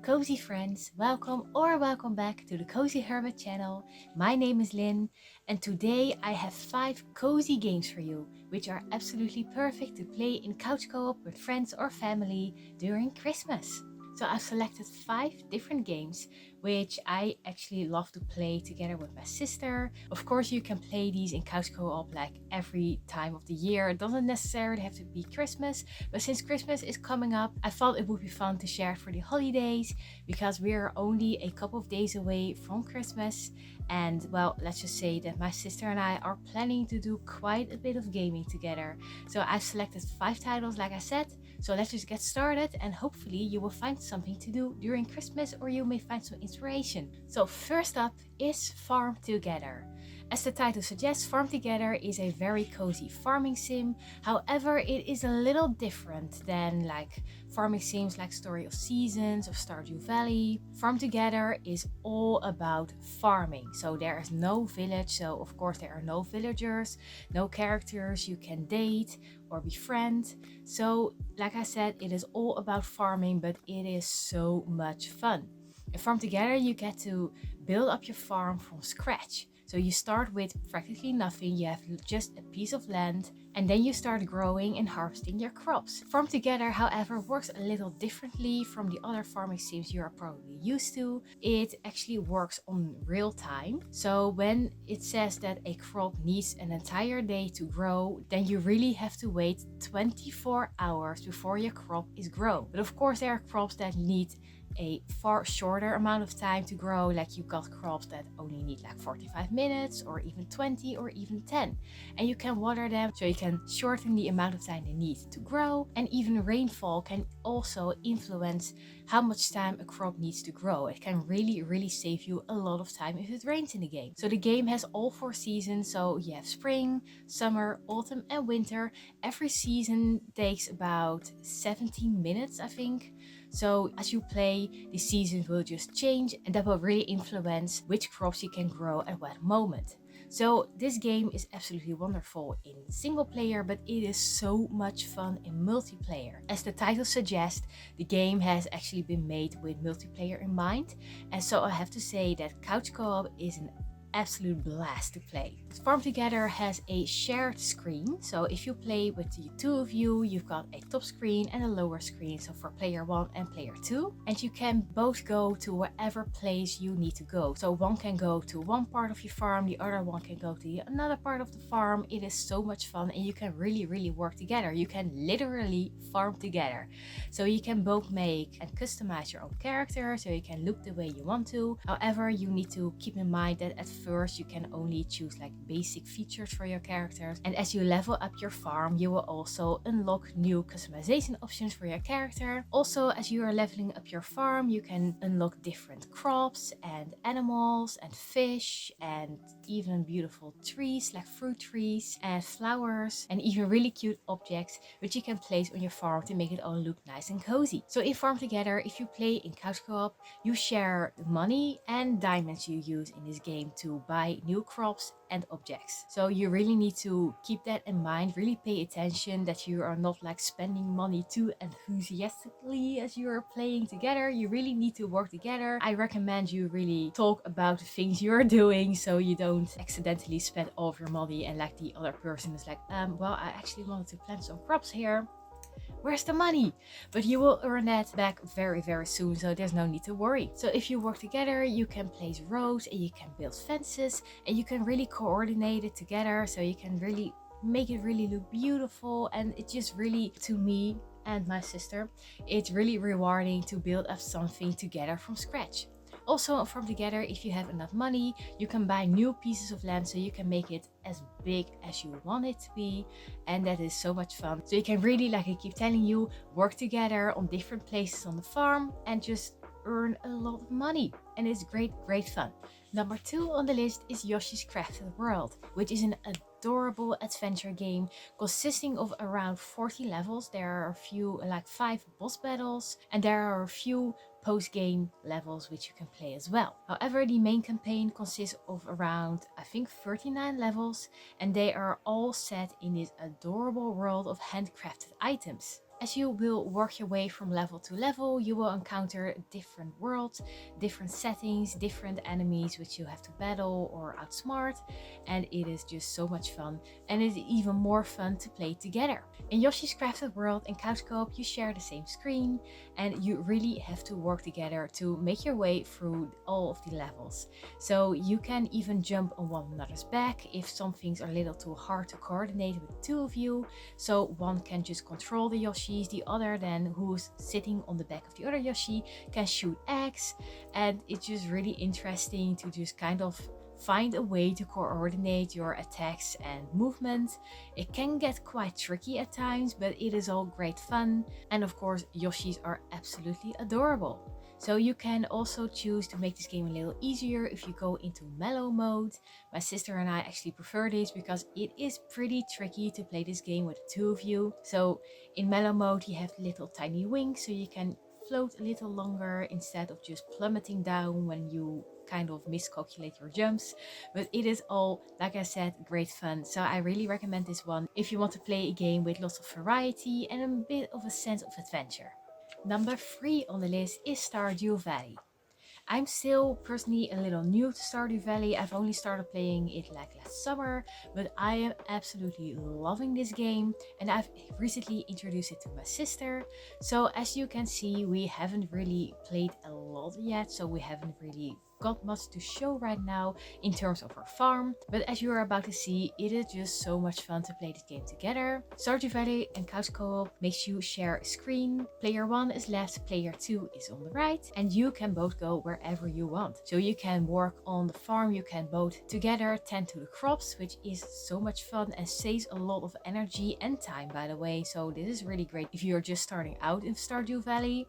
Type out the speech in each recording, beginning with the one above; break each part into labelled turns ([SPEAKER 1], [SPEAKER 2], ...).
[SPEAKER 1] cozy friends, welcome back to the Cozy Hermit channel. My name is Lynn and today I have 5 cozy games for you, which are absolutely perfect to play in couch co-op with friends or family during Christmas. So I've selected 5 different games which I actually love to play together with my sister. Of course, you can play these in couch co-op like every time of the year. It doesn't necessarily have to be Christmas, but since Christmas is coming up, I thought it would be fun to share for the holidays because we're only a couple of days away from Christmas. And well, let's just say that my sister and I are planning to do quite a bit of gaming together. So I've selected 5 titles, like I said. So let's just get started and hopefully you will find something to do during Christmas or you may find some inspiration. So first up is Farm Together. As the title suggests, Farm Together is a very cozy farming sim. However, it is a little different than like farming sims like Story of Seasons or Stardew Valley. Farm Together is all about farming. So there is no village, so of course there are no villagers, no characters you can date or befriend. So like I said, it is all about farming, but it is so much fun. In Farm Together, you get to build up your farm from scratch. So you start with practically nothing, you have just a piece of land, and then you start growing and harvesting your crops. Farm Together, however, works a little differently from the other farming sims you are probably used to. It actually works on real time. So when it says that a crop needs an entire day to grow, then you really have to wait 24 hours before your crop is grown. But of course, there are crops that need a far shorter amount of time to grow, like you got crops that only need like 45 minutes or even 20 or even 10, and you can water them so you can shorten the amount of time they need to grow. And even rainfall can also influence how much time a crop needs to grow. It can really save you a lot of time if it rains in the game. So the game has all 4 seasons, so you have spring, summer, autumn and winter. Every season takes about 17 minutes, I think. So as you play, the seasons will just change and that will really influence which crops you can grow at what moment. So this game is absolutely wonderful in single player, but it is so much fun in multiplayer. As the title suggests, the game has actually been made with multiplayer in mind. And so I have to say that couch co-op is an absolute blast to play. Farm Together has a shared screen, so if you play with the 2 of you, you've got a top screen and a lower screen, so for player 1 and player 2, and you can both go to wherever place you need to go. So one can go to one part of your farm, the other one can go to another part of the farm. It is so much fun and you can really work together. You can literally farm together. So you can both make and customize your own character, so you can look the way you want to. However, you need to keep in mind that at first you can only choose like basic features for your characters, and as you level up your farm you will also unlock new customization options for your character. Also, as you are leveling up your farm, you can unlock different crops and animals and fish and even beautiful trees like fruit trees and flowers, and even really cute objects which you can place on your farm to make it all look nice and cozy. So in Farm Together, if you play in couch co-op, you share the money and diamonds you use in this game to buy new crops and objects. So you really need to keep that in mind, really pay attention that you are not like spending money too enthusiastically as you are playing together. You really need to work together. I recommend you really talk about the things you're doing so you don't accidentally spend all of your money and like the other person is like, well, I actually wanted to plant some crops here. Where's the money? But you will earn that back very soon, so there's no need to worry. So if you work together, you can place roads and you can build fences and you can really coordinate it together, so you can really make it really look beautiful. And it just really, to me and my sister, it's really rewarding to build up something together from scratch. Also, Farm Together, if you have enough money, you can buy new pieces of land so you can make it as big as you want it to be, and that is so much fun. So you can really, like I keep telling you, work together on different places on the farm and just earn a lot of money, and it's great fun. Number 2 on the list is Yoshi's Crafted World, which is an adorable adventure game consisting of around 40 levels. There are a few, like 5 boss battles, and there are a few post-game levels which you can play as well. However, the main campaign consists of around, I think, 39 levels, and they are all set in this adorable world of handcrafted items. As you will work your way from level to level, you will encounter different worlds, different settings, different enemies which you have to battle or outsmart, and it is just so much fun, and it is even more fun to play together. In Yoshi's Crafted World and Couch Co-op, you share the same screen, and you really have to work together to make your way through all of the levels. So you can even jump on one another's back if some things are a little too hard to coordinate with two of you. So one can just control the Yoshis, the other then who's sitting on the back of the other Yoshi can shoot eggs, and it's just really interesting to just kind of find a way to coordinate your attacks and movement. It can get quite tricky at times, but it is all great fun. And of course, Yoshis are absolutely adorable. So you can also choose to make this game a little easier if you go into mellow mode. My sister and I actually prefer this because it is pretty tricky to play this game with the two of you. So in mellow mode you have little tiny wings, so you can float a little longer instead of just plummeting down when you kind of miscalculate your jumps. But it is all, like I said, great fun. So I really recommend this one if you want to play a game with lots of variety and a bit of a sense of adventure. Number 3 on the list is Stardew Valley. I'm still personally a little new to Stardew Valley. I've only started playing it like last summer, but I am absolutely loving this game, and I've recently introduced it to my sister. So as you can see, we haven't really played a lot yet, so we haven't really got much to show right now in terms of our farm, but as you are about to see, it is just so much fun to play this game together. Stardew Valley and Couch Co-op makes you share a screen. Player 1 is left, player 2 is on the right, and you can both go wherever you want. So you can work on the farm, you can both together tend to the crops, which is so much fun and saves a lot of energy and time, by the way. So this is really great if you're just starting out in Stardew Valley.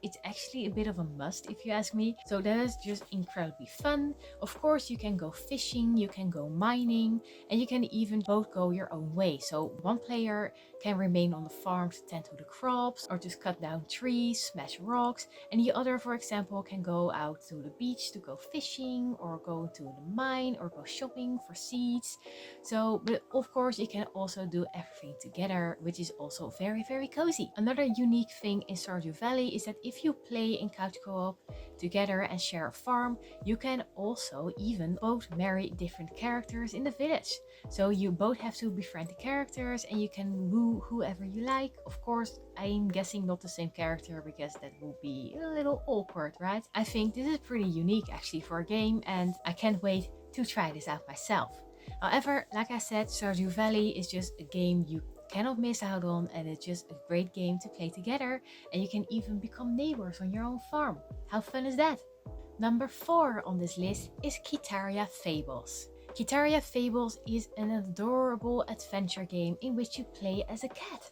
[SPEAKER 1] It's actually a bit of a must if you ask me. So that is just incredibly fun. Of course, you can go fishing, you can go mining, and you can even both go your own way. So one player can remain on the farm to tend to the crops or just cut down trees, smash rocks, and the other, for example, can go out to the beach to go fishing or go to the mine or go shopping for seeds. So, but of course, you can also do everything together, which is also very, very cozy. Another unique thing in Stardew Valley is that if you play in couch co-op together and share a farm, you can also even both marry different characters in the village. So you both have to befriend the characters and you can woo whoever you like. Of course, I'm guessing not the same character because that will be a little awkward, right? I think this is pretty unique actually for a game, and I can't wait to try this out myself. However, like I said, Stardew Valley is just a game you cannot miss out on, and it's just a great game to play together, and you can even become neighbors on your own farm. How fun is that? Number 4 on this list is Kitaria Fables. Kitaria Fables is an adorable adventure game in which you play as a cat.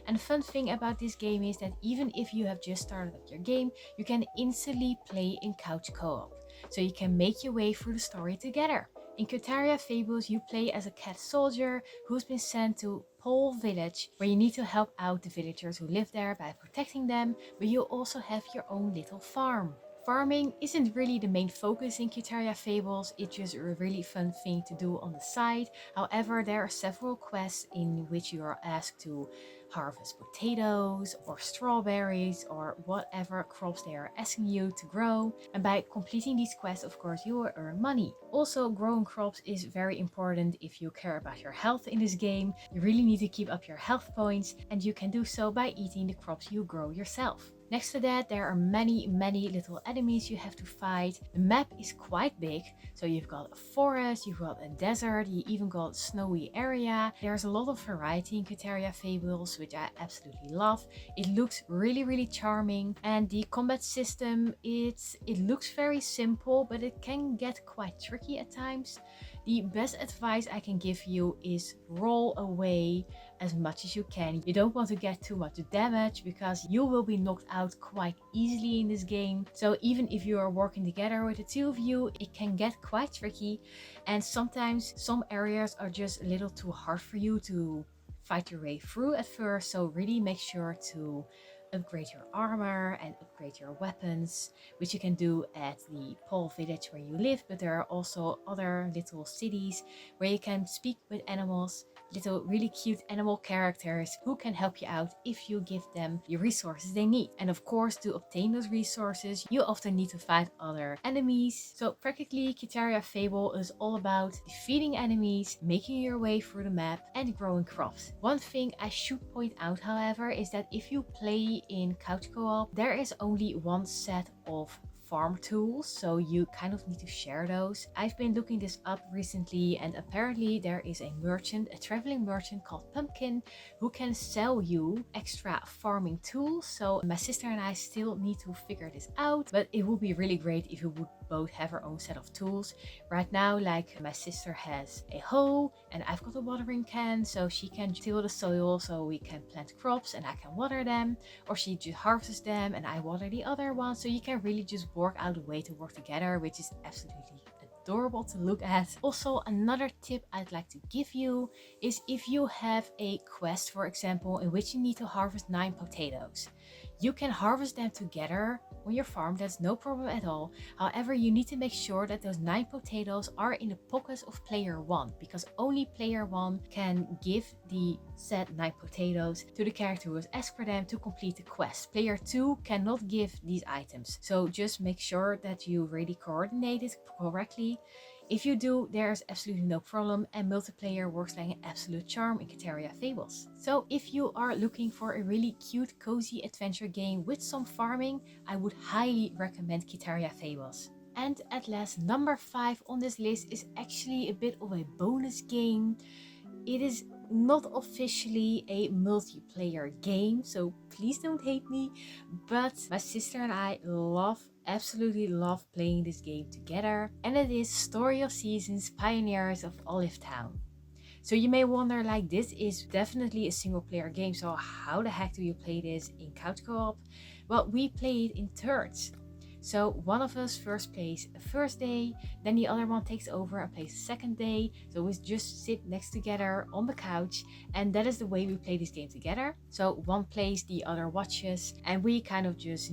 [SPEAKER 1] And the fun thing about this game is that even if you have just started up your game, you can instantly play in couch co-op. So you can make your way through the story together. In Kitaria Fables, you play as a cat soldier who's been sent to Pole Village, where you need to help out the villagers who live there by protecting them, but you also have your own little farm. Farming isn't really the main focus in Kitaria Fables, it's just a really fun thing to do on the side. However, there are several quests in which you are asked to harvest potatoes or strawberries or whatever crops they are asking you to grow. And by completing these quests, of course, you will earn money. Also, growing crops is very important if you care about your health in this game. You really need to keep up your health points, and you can do so by eating the crops you grow yourself. Next to that, there are many little enemies you have to fight. The map is quite big, so you've got a forest, you've got a desert, you even got a snowy area. There's a lot of variety in Kitaria Fables, which I absolutely love. It looks really charming, and the combat system, it looks very simple, but it can get quite tricky at times. The best advice I can give you is roll away as much as you can. You don't want to get too much damage because you will be knocked out quite easily in this game. So even if you are working together with the two of you, it can get quite tricky, and sometimes some areas are just a little too hard for you to fight your way through at first. So really make sure to upgrade your armor and upgrade your weapons, which you can do at the Pole Village where you live, but there are also other little cities where you can speak with animals. little really cute animal characters who can help you out if you give them the resources they need. And of course, to obtain those resources, you often need to fight other enemies. So practically, Kitaria Fable is all about defeating enemies, making your way through the map, and growing crops. One thing I should point out, however, is that if you play in couch co-op, there is only one set of farm tools, so you kind of need to share those. I've been looking this up recently, and apparently there is a merchant, a traveling merchant called Pumpkin, who can sell you extra farming tools. So my sister and I still need to figure this out, but it would be really great if we would both have our own set of tools. Right now, like, my sister has a hoe and I've got a watering can, so she can till the soil so we can plant crops and I can water them, or she just harvests them and I water the other one. So you can really just work out a way to work together, which is absolutely adorable to look at. Also, another tip I'd like to give you is if you have a quest, for example, in which you need to harvest 9 potatoes. You can harvest them together on your farm, that's no problem at all. However, you need to make sure that those 9 potatoes are in the pockets of player 1, because only player 1 can give the said 9 potatoes to the character who has asked for them to complete the quest. Player 2 cannot give these items, so just make sure that you really coordinate it correctly. If you do, there's absolutely no problem, and multiplayer works like an absolute charm in Kitaria Fables. So if you are looking for a really cute, cozy adventure game with some farming, I would highly recommend Kitaria Fables. And at last, number 5 on this list is actually a bit of a bonus game. It is not officially a multiplayer game, so please don't hate me, but my sister and I absolutely love playing this game together, and it is Story of Seasons Pioneers of Olive Town. So you may wonder, like, this is definitely a single player game, so how the heck do you play this in couch co-op? Well, we play it in turns. So one of us first plays the first day, then the other one takes over and plays the second day. So we just sit next together on the couch, and that is the way we play this game together. So one plays, the other watches, and we kind of just,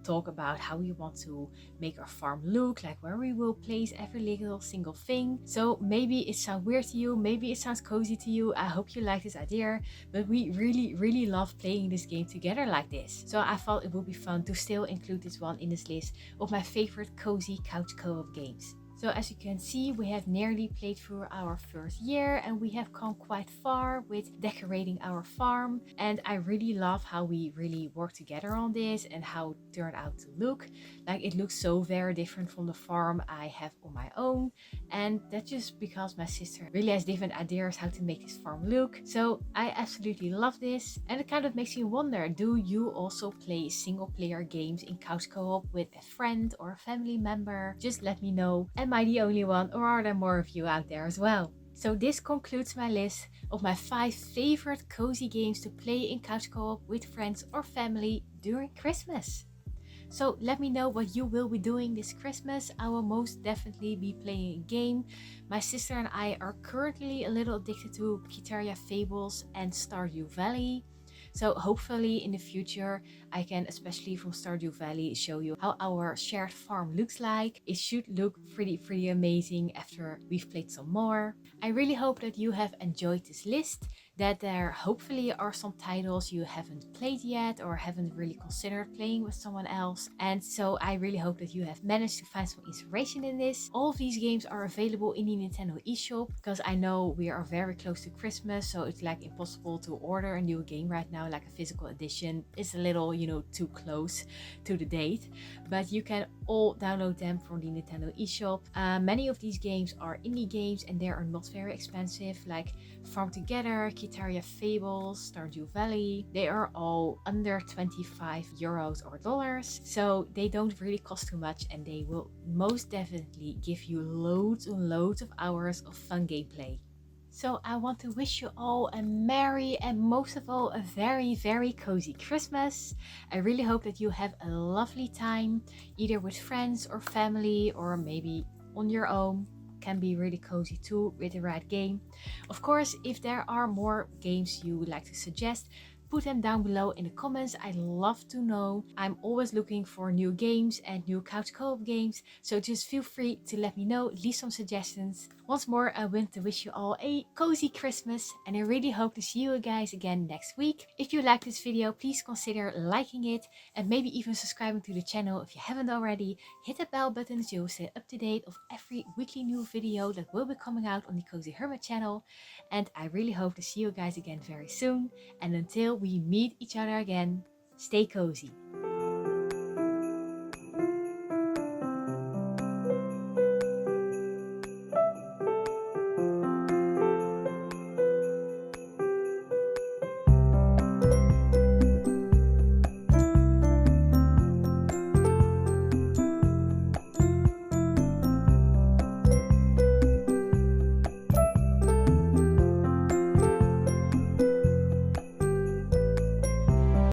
[SPEAKER 1] talk about how we want to make our farm look, like where we will place every little single thing. So maybe it sounds weird to you, maybe it sounds cozy to you. I hope you like this idea, but we really love playing this game together like this. So I thought it would be fun to still include this one in this list of my favorite cozy couch co-op games. So as you can see, we have nearly played through our first year, and we have come quite far with decorating our farm. And I really love how we really work together on this and how it turned out to look. Like, it looks so very different from the farm I have on my own. And that's just because my sister really has different ideas how to make this farm look. So I absolutely love this. And it kind of makes me wonder, do you also play single player games in couch co-op with a friend or a family member? Just let me know. Am I the only one, or are there more of you out there as well? So this concludes my list of my 5 favorite cozy games to play in couch co-op with friends or family during Christmas. So let me know what you will be doing this Christmas. I will most definitely be playing a game. My sister and I are currently a little addicted to Kitaria Fables and Stardew Valley. So hopefully in the future I can, especially from Stardew Valley, show you how our shared farm looks like. It should look pretty amazing after we've played some more. I really hope that you have enjoyed this list, that there hopefully are some titles you haven't played yet or haven't really considered playing with someone else. And so I really hope that you have managed to find some inspiration in this. All of these games are available in the Nintendo eShop, because I know we are very close to Christmas, so it's like impossible to order a new game right now, like a physical edition. It's a little, too close to the date, but you can all download them from the Nintendo eShop. Many of these games are indie games and they are not very expensive, like Farm Together, Kitaria Fables, Stardew Valley. They are all under 25 euros or dollars, so they don't really cost too much, and they will most definitely give you loads and loads of hours of fun gameplay. So I want to wish you all a merry and most of all a very cozy Christmas. I really hope that you have a lovely time, either with friends or family, or maybe on your own. Can be really cozy too with the right game. Of course, if there are more games you would like to suggest, put them down below in the comments. I love to know. I'm always looking for new games and new couch co-op games, so just feel free to let me know, leave some suggestions. Once more, I want to wish you all a cozy Christmas, and I really hope to see you guys again next week. If you like this video, please consider liking it and maybe even subscribing to the channel if you haven't already. Hit the bell button so you'll stay up to date of every weekly new video that will be coming out on the Cozy Hermit channel. And I really hope to see you guys again very soon. And until we meet each other again, stay cozy.